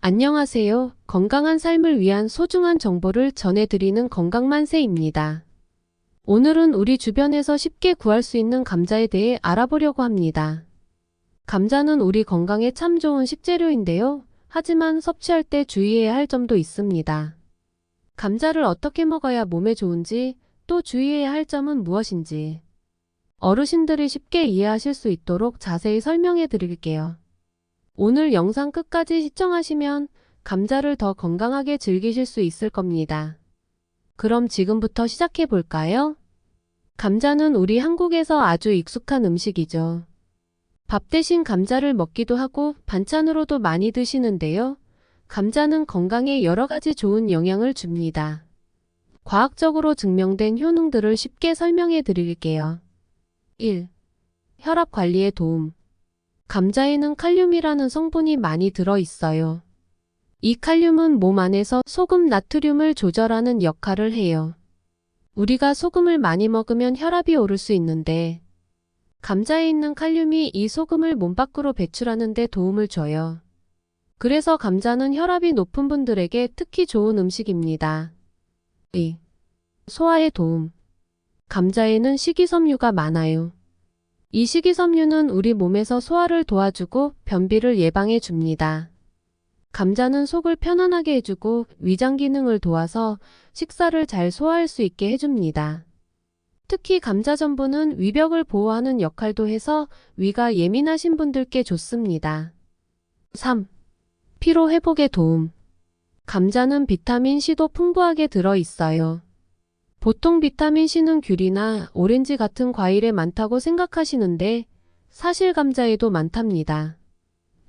안녕하세요. 건강한 삶을 위한 소중한 정보를 전해드리는 건강만세입니다. 오늘은 우리 주변에서 쉽게 구할 수 있는 감자에 대해 알아보려고 합니다. 감자는 우리 건강에 참 좋은 식재료인데요. 하지만 섭취할 때 주의해야 할 점도 있습니다. 감자를 어떻게 먹어야 몸에 좋은지, 또 주의해야 할 점은 무엇인지 어르신들이 쉽게 이해하실 수 있도록 자세히 설명해 드릴게요. 오늘 영상 끝까지 시청하시면 감자를 더 건강하게 즐기실 수 있을 겁니다. 그럼 지금부터 시작해 볼까요? 감자는 우리 한국에서 아주 익숙한 음식이죠. 밥 대신 감자를 먹기도 하고 반찬으로도 많이 드시는데요. 감자는 건강에 여러 가지 좋은 영향을 줍니다. 과학적으로 증명된 효능들을 쉽게 설명해 드릴게요. 1. 혈압 관리에 도움. 감자에는 칼륨이라는 성분이 많이 들어 있어요. 이 칼륨은 몸 안에서 소금 나트륨을 조절하는 역할을 해요. 우리가 소금을 많이 먹으면 혈압이 오를 수 있는데 감자에 있는 칼륨이 이 소금을 몸 밖으로 배출하는 데 도움을 줘요. 그래서 감자는 혈압이 높은 분들에게 특히 좋은 음식입니다. 2. 소화에 도움. 감자에는 식이섬유가 많아요. 이 식이섬유는 우리 몸에서 소화를 도와주고 변비를 예방해 줍니다. 감자는 속을 편안하게 해주고 위장 기능을 도와서 식사를 잘 소화할 수 있게 해줍니다. 특히 감자 전분은 위벽을 보호하는 역할도 해서 위가 예민하신 분들께 좋습니다. 3. 피로 회복에 도움. 감자는 비타민 C도 풍부하게 들어 있어요. 보통 비타민 C는 귤이나 오렌지 같은 과일에 많다고 생각하시는데 사실 감자에도 많답니다.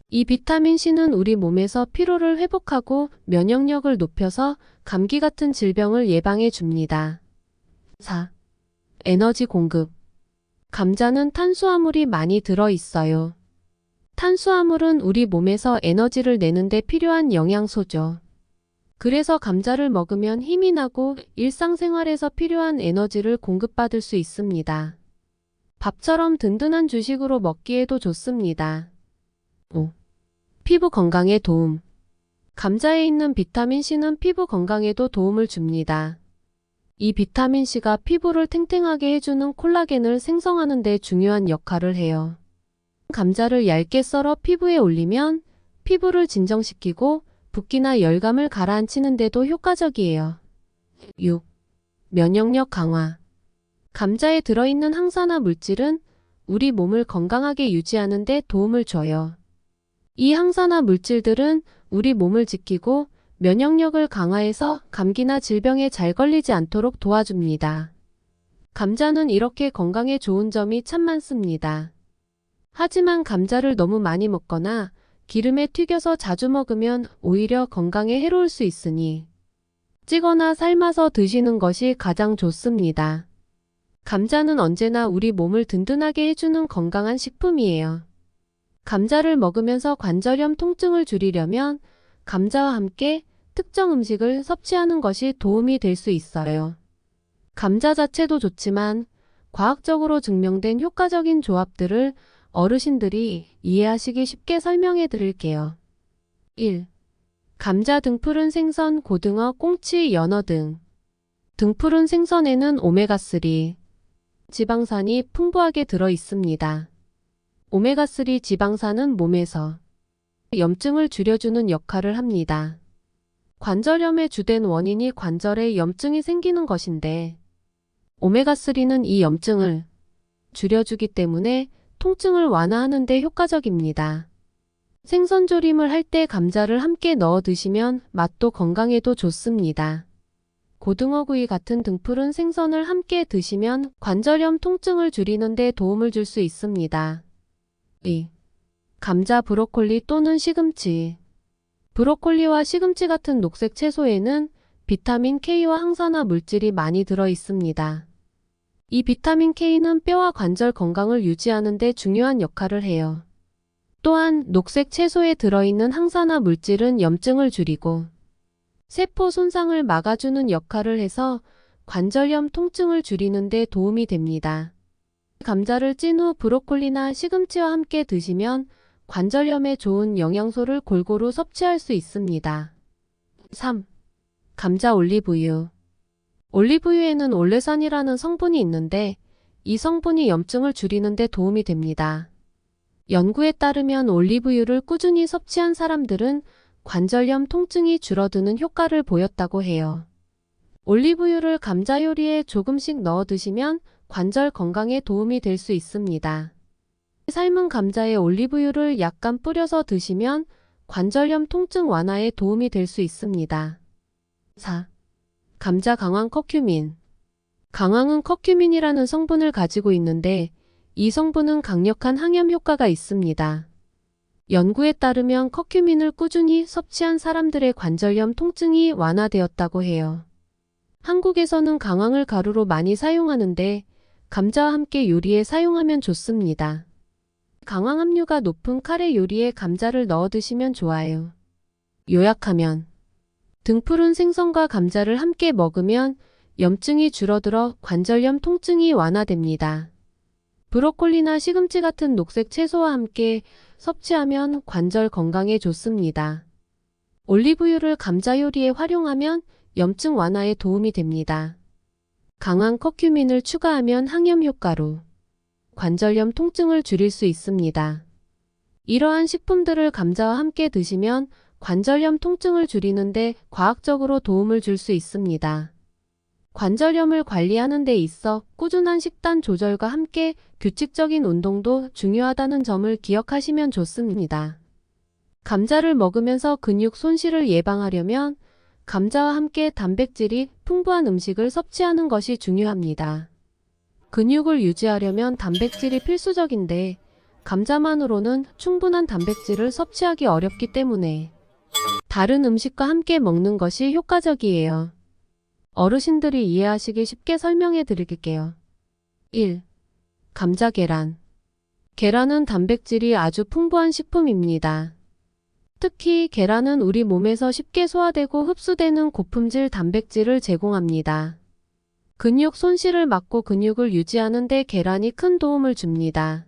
이 비타민 C는 우리 몸에서 피로를 회복하고 면역력을 높여서 감기 같은 질병을 예방해 줍니다. 4. 에너지 공급. 감자는 탄수화물이 많이 들어 있어요. 탄수화물은 우리 몸에서 에너지를 내는 데 필요한 영양소죠. 그래서 감자를 먹으면 힘이 나고 일상생활에서 필요한 에너지를 공급받을 수 있습니다. 밥처럼 든든한 주식으로 먹기에도 좋습니다. 5. 피부 건강에 도움. 감자에 있는 비타민C는 피부 건강에도 도움을 줍니다. 이 비타민C가 피부를 탱탱하게 해주는 콜라겐을 생성하는 데 중요한 역할을 해요. 감자를 얇게 썰어 피부에 올리면 피부를 진정시키고 붓기나 열감을 가라앉히는 데도 효과적이에요. 6. 면역력 강화. 감자에 들어있는 항산화 물질은 우리 몸을 건강하게 유지하는 데 도움을 줘요. 이 항산화 물질들은 우리 몸을 지키고 면역력을 강화해서 감기나 질병에 잘 걸리지 않도록 도와줍니다. 감자는 이렇게 건강에 좋은 점이 참 많습니다. 하지만 감자를 너무 많이 먹거나 기름에 튀겨서 자주 먹으면 오히려 건강에 해로울 수 있으니 찌거나 삶아서 드시는 것이 가장 좋습니다. 감자는 언제나 우리 몸을 든든하게 해주는 건강한 식품이에요. 감자를 먹으면서 관절염 통증을 줄이려면 감자와 함께 특정 음식을 섭취하는 것이 도움이 될 수 있어요. 감자 자체도 좋지만 과학적으로 증명된 효과적인 조합들을 어르신들이 이해하시기 쉽게 설명해 드릴게요. 1. 감자 등푸른 생선, 고등어, 꽁치, 연어 등. 등푸른 생선에는 오메가3 지방산이 풍부하게 들어 있습니다. 오메가3 지방산은 몸에서 염증을 줄여주는 역할을 합니다. 관절염의 주된 원인이 관절에 염증이 생기는 것인데 오메가3는 이 염증을 줄여주기 때문에 통증을 완화하는 데 효과적입니다. 생선조림을 할 때 감자를 함께 넣어 드시면 맛도 건강에도 좋습니다. 고등어구이 같은 등푸른 생선을 함께 드시면 관절염 통증을 줄이는 데 도움을 줄 수 있습니다. 2. 감자, 브로콜리 또는 시금치. 브로콜리와 시금치 같은 녹색 채소에는 비타민 K와 항산화 물질이 많이 들어 있습니다. 이 비타민 K는 뼈와 관절 건강을 유지하는 데 중요한 역할을 해요. 또한 녹색 채소에 들어있는 항산화 물질은 염증을 줄이고 세포 손상을 막아주는 역할을 해서 관절염 통증을 줄이는 데 도움이 됩니다. 감자를 찐 후 브로콜리나 시금치와 함께 드시면 관절염에 좋은 영양소를 골고루 섭취할 수 있습니다. 3. 감자 올리브유. 올리브유에는 올레산이라는 성분이 있는데 이 성분이 염증을 줄이는 데 도움이 됩니다. 연구에 따르면 올리브유를 꾸준히 섭취한 사람들은 관절염 통증이 줄어드는 효과를 보였다고 해요. 올리브유를 감자 요리에 조금씩 넣어 드시면 관절 건강에 도움이 될 수 있습니다. 삶은 감자에 올리브유를 약간 뿌려서 드시면 관절염 통증 완화에 도움이 될 수 있습니다. 4. 감자 강황 커큐민. 강황은 커큐민이라는 성분을 가지고 있는데 이 성분은 강력한 항염 효과가 있습니다. 연구에 따르면 커큐민을 꾸준히 섭취한 사람들의 관절염 통증이 완화되었다고 해요. 한국에서는 강황을 가루로 많이 사용하는데 감자와 함께 요리에 사용하면 좋습니다. 강황 함유가 높은 카레 요리에 감자를 넣어 드시면 좋아요. 요약하면 등푸른 생선과 감자를 함께 먹으면 염증이 줄어들어 관절염 통증이 완화됩니다. 브로콜리나 시금치 같은 녹색 채소와 함께 섭취하면 관절 건강에 좋습니다. 올리브유를 감자 요리에 활용하면 염증 완화에 도움이 됩니다. 강황 커큐민을 추가하면 항염 효과로 관절염 통증을 줄일 수 있습니다. 이러한 식품들을 감자와 함께 드시면 관절염 통증을 줄이는데 과학적으로 도움을 줄 수 있습니다. 관절염을 관리하는 데 있어 꾸준한 식단 조절과 함께 규칙적인 운동도 중요하다는 점을 기억하시면 좋습니다. 감자를 먹으면서 근육 손실을 예방하려면 감자와 함께 단백질이 풍부한 음식을 섭취하는 것이 중요합니다. 근육을 유지하려면 단백질이 필수적인데 감자만으로는 충분한 단백질을 섭취하기 어렵기 때문에 다른 음식과 함께 먹는 것이 효과적이에요. 어르신들이 이해하시기 쉽게 설명해 드릴게요. 1. 감자 계란. 계란은 단백질이 아주 풍부한 식품입니다. 특히 계란은 우리 몸에서 쉽게 소화되고 흡수되는 고품질 단백질을 제공합니다. 근육 손실을 막고 근육을 유지하는 데 계란이 큰 도움을 줍니다.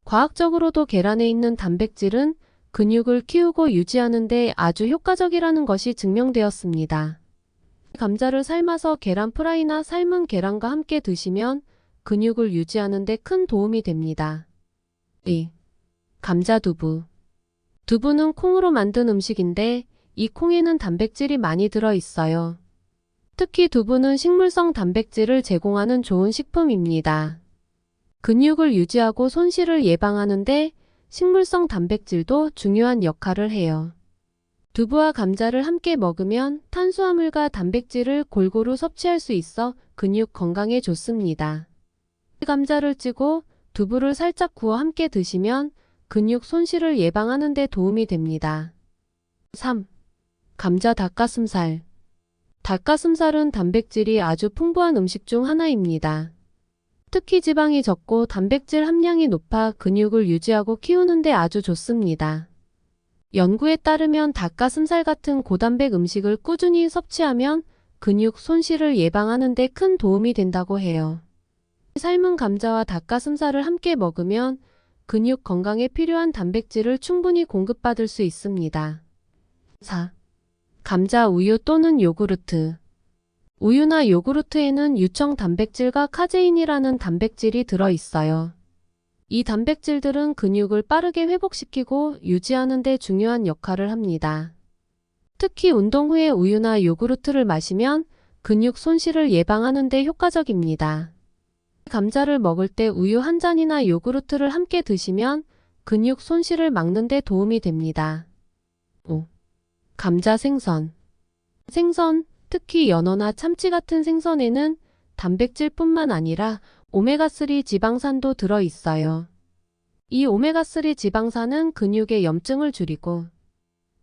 과학적으로도 계란에 있는 단백질은 근육을 키우고 유지하는 데 아주 효과적이라는 것이 증명되었습니다. 감자를 삶아서 계란 프라이나 삶은 계란과 함께 드시면 근육을 유지하는 데 큰 도움이 됩니다. 2. 감자 두부. 두부는 콩으로 만든 음식인데 이 콩에는 단백질이 많이 들어 있어요. 특히 두부는 식물성 단백질을 제공하는 좋은 식품입니다. 근육을 유지하고 손실을 예방하는데 식물성 단백질도 중요한 역할을 해요. 두부와 감자를 함께 먹으면 탄수화물과 단백질을 골고루 섭취할 수 있어 근육 건강에 좋습니다. 감자를 찌고 두부를 살짝 구워 함께 드시면 근육 손실을 예방하는 데 도움이 됩니다. 3. 감자 닭가슴살. 닭가슴살은 단백질이 아주 풍부한 음식 중 하나입니다. 특히 지방이 적고 단백질 함량이 높아 근육을 유지하고 키우는 데 아주 좋습니다. 연구에 따르면 닭가슴살 같은 고단백 음식을 꾸준히 섭취하면 근육 손실을 예방하는 데 큰 도움이 된다고 해요. 삶은 감자와 닭가슴살을 함께 먹으면 근육 건강에 필요한 단백질을 충분히 공급받을 수 있습니다. 4. 감자 우유 또는 요구르트. 우유나 요구르트에는 유청 단백질과 카제인이라는 단백질이 들어 있어요. 이 단백질들은 근육을 빠르게 회복시키고 유지하는 데 중요한 역할을 합니다. 특히 운동 후에 우유나 요구르트를 마시면 근육 손실을 예방하는 데 효과적입니다. 감자를 먹을 때 우유 한 잔이나 요구르트를 함께 드시면 근육 손실을 막는 데 도움이 됩니다. 5. 감자 생선. 생선, 특히 연어나 참치 같은 생선에는 단백질뿐만 아니라 오메가3 지방산도 들어 있어요. 이 오메가3 지방산은 근육의 염증을 줄이고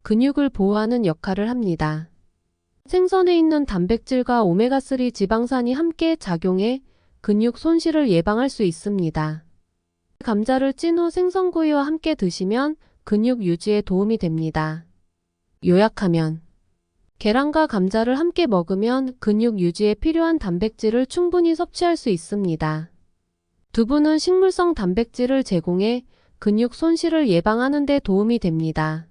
근육을 보호하는 역할을 합니다. 생선에 있는 단백질과 오메가3 지방산이 함께 작용해 근육 손실을 예방할 수 있습니다. 감자를 찐 후 생선구이와 함께 드시면 근육 유지에 도움이 됩니다. 요약하면 계란과 감자를 함께 먹으면 근육 유지에 필요한 단백질을 충분히 섭취할 수 있습니다. 두부는 식물성 단백질을 제공해 근육 손실을 예방하는 데 도움이 됩니다.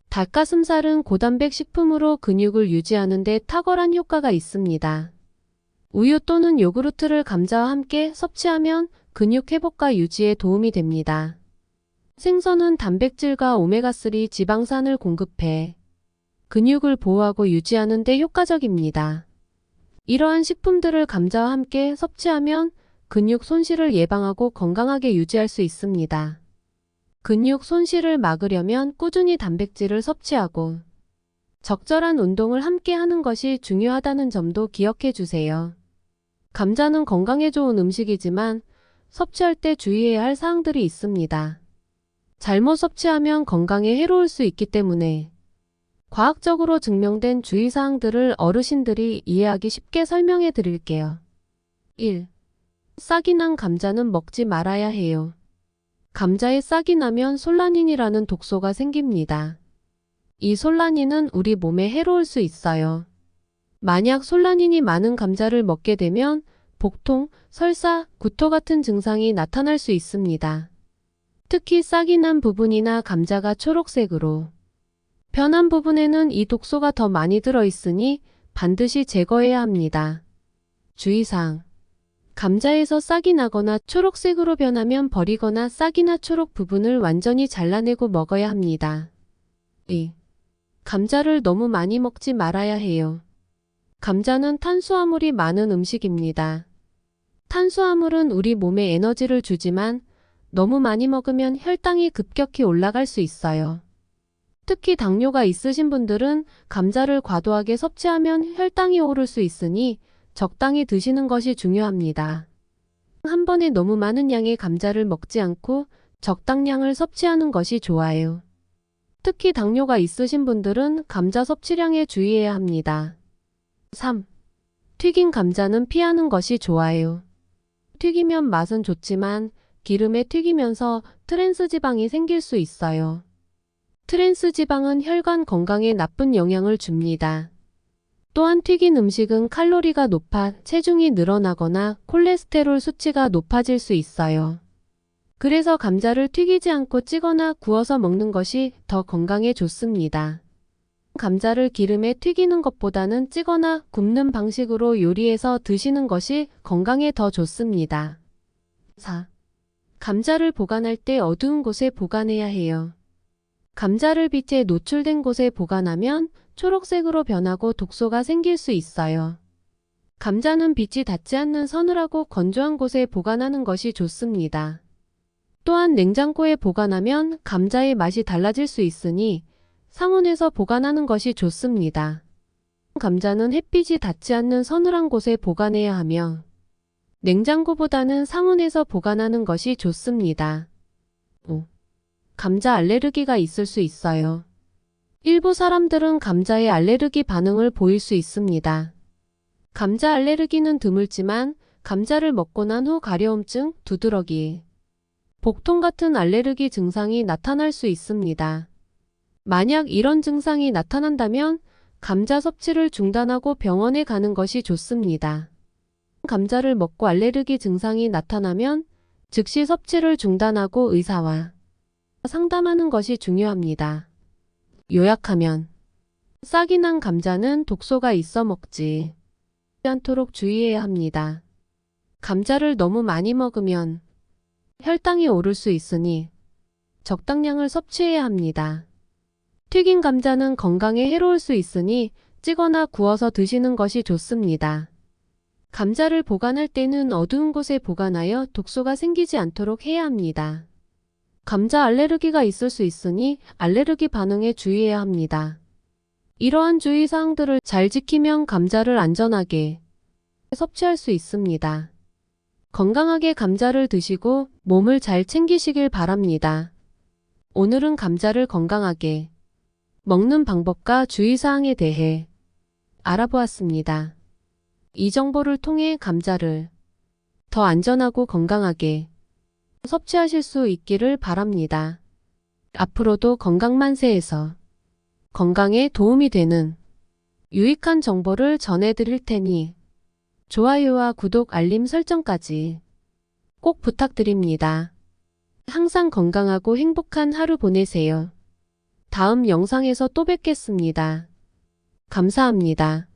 닭가슴살은 고단백 식품으로 근육을 유지하는 데 탁월한 효과가 있습니다. 우유 또는 요구르트를 감자와 함께 섭취하면 근육 회복과 유지에 도움이 됩니다. 생선은 단백질과 오메가3 지방산을 공급해 근육을 보호하고 유지하는 데 효과적입니다. 이러한 식품들을 감자와 함께 섭취하면 근육 손실을 예방하고 건강하게 유지할 수 있습니다. 근육 손실을 막으려면 꾸준히 단백질을 섭취하고 적절한 운동을 함께 하는 것이 중요하다는 점도 기억해 주세요. 감자는 건강에 좋은 음식이지만 섭취할 때 주의해야 할 사항들이 있습니다. 잘못 섭취하면 건강에 해로울 수 있기 때문에 과학적으로 증명된 주의사항들을 어르신들이 이해하기 쉽게 설명해 드릴게요. 1. 싹이 난 감자는 먹지 말아야 해요. 감자에 싹이 나면 솔라닌이라는 독소가 생깁니다. 이 솔라닌은 우리 몸에 해로울 수 있어요. 만약 솔라닌이 많은 감자를 먹게 되면 복통, 설사, 구토 같은 증상이 나타날 수 있습니다. 특히 싹이 난 부분이나 감자가 초록색으로 변한 부분에는 이 독소가 더 많이 들어있으니 반드시 제거해야 합니다. 주의사항. 감자에서 싹이 나거나 초록색으로 변하면 버리거나 싹이나 초록 부분을 완전히 잘라내고 먹어야 합니다. 2. 감자를 너무 많이 먹지 말아야 해요. 감자는 탄수화물이 많은 음식입니다. 탄수화물은 우리 몸에 에너지를 주지만 너무 많이 먹으면 혈당이 급격히 올라갈 수 있어요. 특히 당뇨가 있으신 분들은 감자를 과도하게 섭취하면 혈당이 오를 수 있으니 적당히 드시는 것이 중요합니다. 한 번에 너무 많은 양의 감자를 먹지 않고 적당량을 섭취하는 것이 좋아요. 특히 당뇨가 있으신 분들은 감자 섭취량에 주의해야 합니다. 3. 튀긴 감자는 피하는 것이 좋아요. 튀기면 맛은 좋지만 기름에 튀기면서 트랜스 지방이 생길 수 있어요. 트랜스 지방은 혈관 건강에 나쁜 영향을 줍니다. 또한 튀긴 음식은 칼로리가 높아 체중이 늘어나거나 콜레스테롤 수치가 높아질 수 있어요. 그래서 감자를 튀기지 않고 찌거나 구워서 먹는 것이 더 건강에 좋습니다. 감자를 기름에 튀기는 것보다는 찌거나 굽는 방식으로 요리해서 드시는 것이 건강에 더 좋습니다. 4. 감자를 보관할 때 어두운 곳에 보관해야 해요. 감자를 빛에 노출된 곳에 보관하면 초록색으로 변하고 독소가 생길 수 있어요. 감자는 빛이 닿지 않는 서늘하고 건조한 곳에 보관하는 것이 좋습니다. 또한 냉장고에 보관하면 감자의 맛이 달라질 수 있으니 상온에서 보관하는 것이 좋습니다. 감자는 햇빛이 닿지 않는 서늘한 곳에 보관해야 하며 냉장고보다는 상온에서 보관하는 것이 좋습니다. 5. 감자 알레르기가 있을 수 있어요. 일부 사람들은 감자에 알레르기 반응을 보일 수 있습니다. 감자 알레르기는 드물지만 감자를 먹고 난 후 가려움증, 두드러기, 복통 같은 알레르기 증상이 나타날 수 있습니다. 만약 이런 증상이 나타난다면 감자 섭취를 중단하고 병원에 가는 것이 좋습니다. 감자를 먹고 알레르기 증상이 나타나면 즉시 섭취를 중단하고 의사와 상담하는 것이 중요합니다. 요약하면 싹이 난 감자는 독소가 있어 먹지 않도록 주의해야 합니다. 감자를 너무 많이 먹으면 혈당이 오를 수 있으니 적당량을 섭취해야 합니다. 튀긴 감자는 건강에 해로울 수 있으니 찌거나 구워서 드시는 것이 좋습니다. 감자를 보관할 때는 어두운 곳에 보관하여 독소가 생기지 않도록 해야 합니다. 감자 알레르기가 있을 수 있으니 알레르기 반응에 주의해야 합니다. 이러한 주의사항들을 잘 지키면 감자를 안전하게 섭취할 수 있습니다. 건강하게 감자를 드시고 몸을 잘 챙기시길 바랍니다. 오늘은 감자를 건강하게 먹는 방법과 주의사항에 대해 알아보았습니다. 이 정보를 통해 감자를 더 안전하고 건강하게 섭취하실 수 있기를 바랍니다. 앞으로도 건강만세에서 건강에 도움이 되는 유익한 정보를 전해드릴 테니 좋아요와 구독, 알림 설정까지 꼭 부탁드립니다. 항상 건강하고 행복한 하루 보내세요. 다음 영상에서 또 뵙겠습니다. 감사합니다.